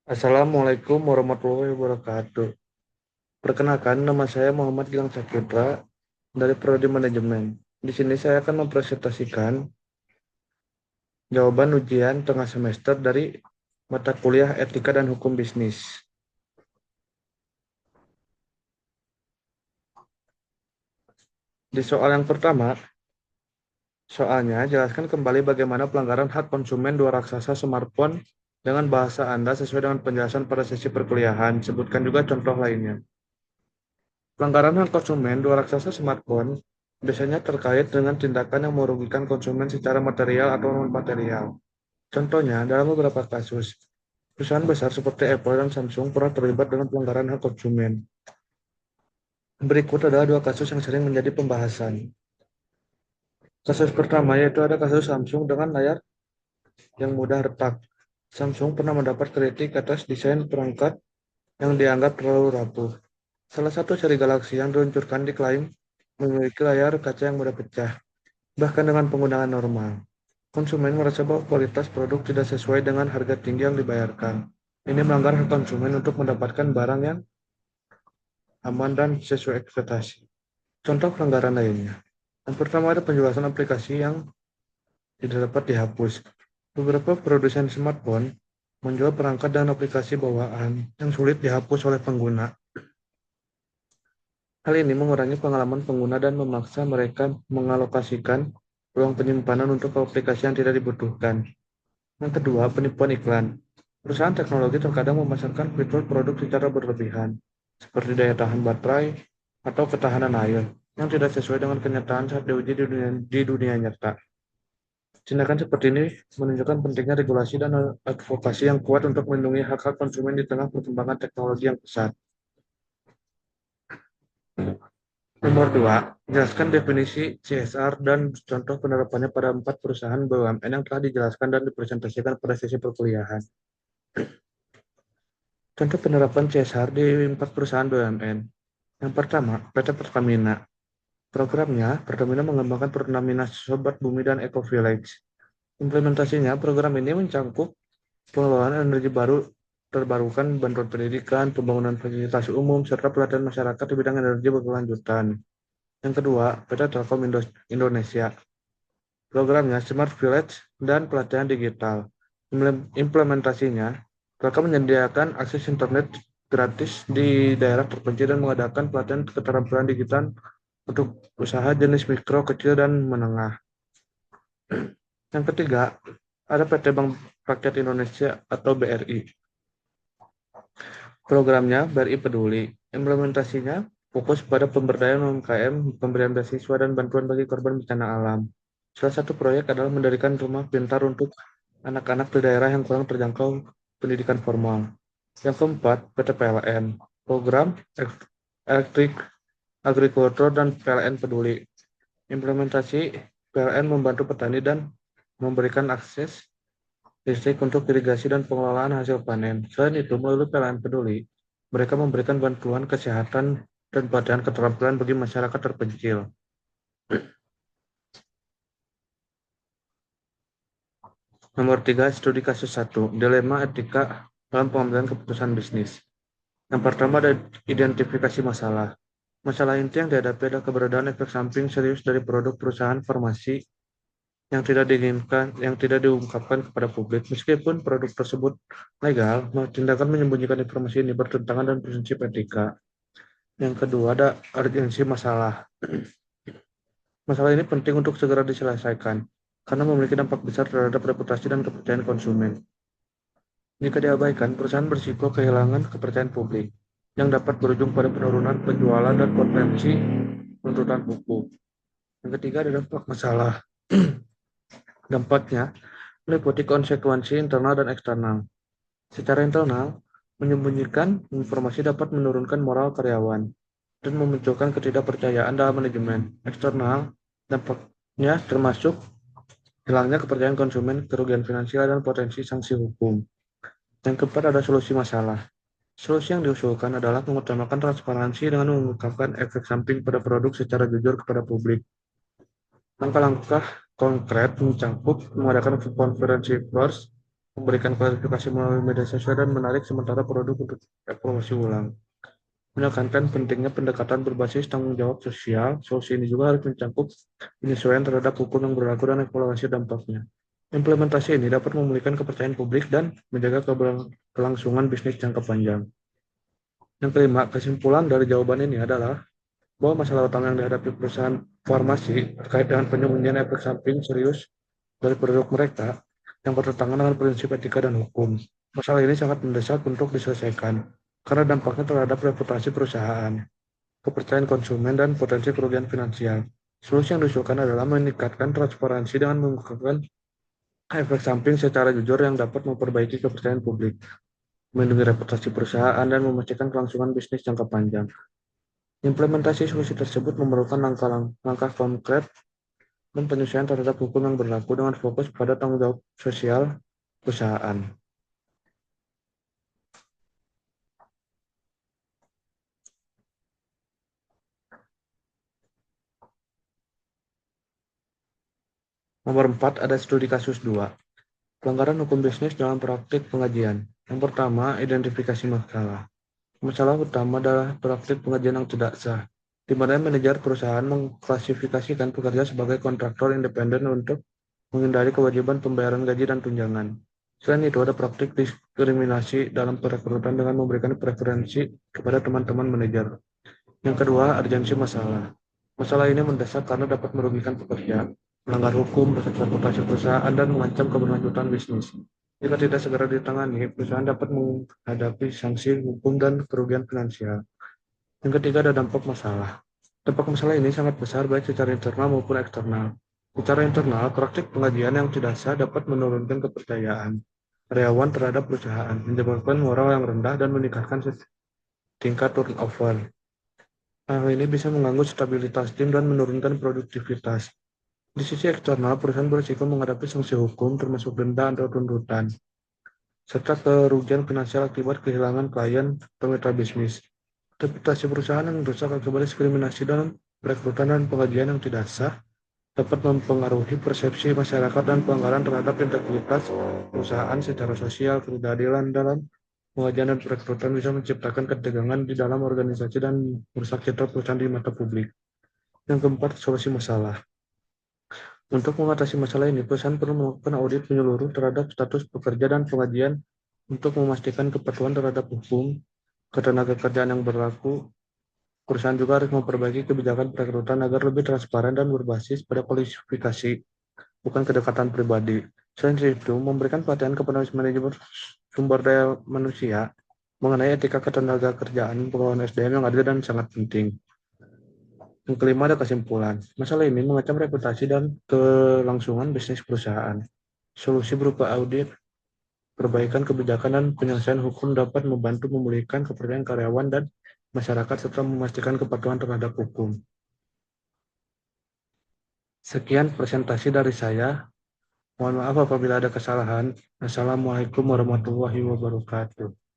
Assalamualaikum warahmatullahi wabarakatuh. Perkenalkan, nama saya Muhammad Gilang Saputra dari Prodi Manajemen. Di sini saya akan mempresentasikan jawaban ujian tengah semester dari mata kuliah Etika dan Hukum Bisnis. Di soal yang pertama, soalnya jelaskan kembali bagaimana pelanggaran hak konsumen dua raksasa smartphone dengan bahasa Anda sesuai dengan penjelasan pada sesi perkuliahan. Sebutkan juga contoh lainnya. Pelanggaran hak konsumen dua raksasa smartphone biasanya terkait dengan tindakan yang merugikan konsumen secara material atau non-material. Contohnya, dalam beberapa kasus, perusahaan besar seperti Apple dan Samsung pernah terlibat dengan pelanggaran hak konsumen. Berikut adalah dua kasus yang sering menjadi pembahasan. Kasus pertama yaitu ada kasus Samsung dengan layar yang mudah retak. Samsung pernah mendapat kritik atas desain perangkat yang dianggap terlalu rapuh. Salah satu seri Galaxy yang diluncurkan diklaim memiliki layar kaca yang mudah pecah, bahkan dengan penggunaan normal. Konsumen merasa bahwa kualitas produk tidak sesuai dengan harga tinggi yang dibayarkan. Ini melanggar hak konsumen untuk mendapatkan barang yang aman dan sesuai ekspektasi. Contoh pelanggaran lainnya. Yang pertama ada penjelasan aplikasi yang tidak dapat dihapus. Beberapa produsen smartphone menjual perangkat dan aplikasi bawaan yang sulit dihapus oleh pengguna. Hal ini mengurangi pengalaman pengguna dan memaksa mereka mengalokasikan ruang penyimpanan untuk aplikasi yang tidak dibutuhkan. Yang kedua, penipuan iklan. Perusahaan teknologi terkadang memasarkan fitur produk secara berlebihan, seperti daya tahan baterai atau ketahanan air, yang tidak sesuai dengan kenyataan saat diuji di dunia nyata. Tindakan seperti ini menunjukkan pentingnya regulasi dan advokasi yang kuat untuk melindungi hak-hak konsumen di tengah perkembangan teknologi yang pesat. Nomor 2, jelaskan definisi CSR dan contoh penerapannya pada 4 perusahaan BUMN yang telah dijelaskan dan dipresentasikan pada sesi perkuliahan. Contoh penerapan CSR di 4 perusahaan BUMN. Yang pertama, PT Pertamina. Programnya, Pertamina mengembangkan Pertamina Sobat Bumi dan Eco Village. Implementasinya, program ini mencakup pengelolaan energi baru terbarukan, bantuan pendidikan, pembangunan fasilitas umum, serta pelatihan masyarakat di bidang energi berkelanjutan. Yang kedua, PT Telkom Indonesia. Programnya Smart Village dan pelatihan digital. Implementasinya, mereka menyediakan akses internet gratis di daerah terpencil dan mengadakan pelatihan keterampilan digital untuk usaha jenis mikro, kecil, dan menengah. Yang ketiga, ada PT Bank Rakyat Indonesia atau BRI. Programnya BRI Peduli. Implementasinya fokus pada pemberdayaan UMKM, pemberian beasiswa, dan bantuan bagi korban bencana alam. Salah satu proyek adalah mendirikan rumah pintar untuk anak-anak di daerah yang kurang terjangkau pendidikan formal. Yang keempat, PT PLN. Program Elektrik Agrikultur dan PLN Peduli. Implementasi PLN membantu petani dan memberikan akses listrik untuk irigasi dan pengelolaan hasil panen. Selain itu, melalui PLN Peduli, mereka memberikan bantuan kesehatan dan pelatihan keterampilan bagi masyarakat terpencil. Nomor 3, studi kasus 1, dilema etika dalam pengambilan keputusan bisnis. Yang pertama ada identifikasi masalah. Masalah inti yang dihadapi adalah keberadaan efek samping serius dari produk perusahaan farmasi yang tidak diinginkan, yang tidak diungkapkan kepada publik. Meskipun produk tersebut legal, tindakan menyembunyikan informasi ini bertentangan dengan prinsip etika. Yang kedua ada urgensi masalah. Masalah ini penting untuk segera diselesaikan karena memiliki dampak besar terhadap reputasi dan kepercayaan konsumen. Jika diabaikan, perusahaan berisiko kehilangan kepercayaan publik yang dapat berujung pada penurunan penjualan dan potensi tuntutan hukum. Yang ketiga ada dampak masalah. Dampaknya meliputi konsekuensi internal dan eksternal. Secara internal, menyembunyikan informasi dapat menurunkan moral karyawan dan memunculkan ketidakpercayaan dalam manajemen. Eksternal, dampaknya termasuk hilangnya kepercayaan konsumen, kerugian finansial, dan potensi sanksi hukum. Yang keempat ada solusi masalah. Solusi yang diusulkan adalah mengutamakan transparansi dengan mengungkapkan efek samping pada produk secara jujur kepada publik. Langkah-langkah konkret mencakup mengadakan konferensi pers, memberikan klarifikasi melalui media sosial dan menarik sementara produk untuk evaluasi ulang. Menekankan pentingnya pendekatan berbasis tanggung jawab sosial, solusi ini juga harus mencakup penyesuaian terhadap hukum yang berlaku dan evaluasi dampaknya. Implementasi ini dapat memulihkan kepercayaan publik dan menjaga kelangsungan bisnis jangka panjang. Yang kelima, kesimpulan dari jawaban ini adalah bahwa masalah utama yang dihadapi perusahaan farmasi terkait dengan penyembunyian efek samping serius dari produk mereka yang bertentangan dengan prinsip etika dan hukum. Masalah ini sangat mendesak untuk diselesaikan karena dampaknya terhadap reputasi perusahaan, kepercayaan konsumen, dan potensi kerugian finansial. Solusi yang diusulkan adalah meningkatkan transparansi dengan mengungkapkan efek samping secara jujur yang dapat memperbaiki kepercayaan publik, melindungi reputasi perusahaan, dan memastikan kelangsungan bisnis jangka panjang. Implementasi solusi tersebut memerlukan langkah konkret dan penyesuaian terhadap hukum yang berlaku dengan fokus pada tanggung jawab sosial perusahaan. Nomor 4 ada studi kasus 2. Pelanggaran hukum bisnis dalam praktik pengajian. Yang pertama, identifikasi masalah. Masalah utama adalah praktik pengajian yang tidak sah, di mana manajer perusahaan mengklasifikasikan pekerja sebagai kontraktor independen untuk menghindari kewajiban pembayaran gaji dan tunjangan. Selain itu, ada praktik diskriminasi dalam perekrutan dengan memberikan preferensi kepada teman-teman manajer. Yang kedua, urgensi masalah. Masalah ini mendesak karena dapat merugikan pekerja, melanggar hukum, merusak reputasi perusahaan, dan mengancam keberlanjutan bisnis. Jika tidak segera ditangani, perusahaan dapat menghadapi sanksi hukum dan kerugian finansial. Yang ketiga, ada dampak masalah. Dampak masalah ini sangat besar baik secara internal maupun eksternal. Secara internal, praktik pengajian yang tidak sah dapat menurunkan kepercayaan karyawan terhadap perusahaan, menyebabkan moral yang rendah dan meningkatkan tingkat turnover. Hal ini bisa mengganggu stabilitas tim dan menurunkan produktivitas. Di sisi eksternal, perusahaan berisiko menghadapi sanksi hukum termasuk denda atau tuntutan, serta kerugian finansial akibat kehilangan klien atau mitra bisnis. Reputasi perusahaan yang rusak akibat diskriminasi dalam perekrutan dan pengajian yang tidak sah dapat mempengaruhi persepsi masyarakat dan pelanggaran terhadap integritas perusahaan secara sosial. Ketidakadilan dalam pengajian dan perekrutan bisa menciptakan ketegangan di dalam organisasi dan merusak citra perusahaan di mata publik. Yang keempat, solusi masalah. Untuk mengatasi masalah ini, perusahaan perlu melakukan audit menyeluruh terhadap status pekerja dan pengajian untuk memastikan kepatuhan terhadap hukum ketenaga kerjaan yang berlaku. Perusahaan juga harus memperbaiki kebijakan perekrutan agar lebih transparan dan berbasis pada kualifikasi, bukan kedekatan pribadi. Selain itu, memberikan pelatihan kepada manajemen sumber daya manusia mengenai etika ketenaga kerjaan pengelolaan SDM yang adil dan sangat penting. Yang kelima ada kesimpulan. Masalah ini mengancam reputasi dan kelangsungan bisnis perusahaan. Solusi berupa audit, perbaikan kebijakan, dan penyelesaian hukum dapat membantu memulihkan kepercayaan karyawan dan masyarakat serta memastikan kepatuhan terhadap hukum. Sekian presentasi dari saya. Mohon maaf apabila ada kesalahan. Assalamualaikum warahmatullahi wabarakatuh.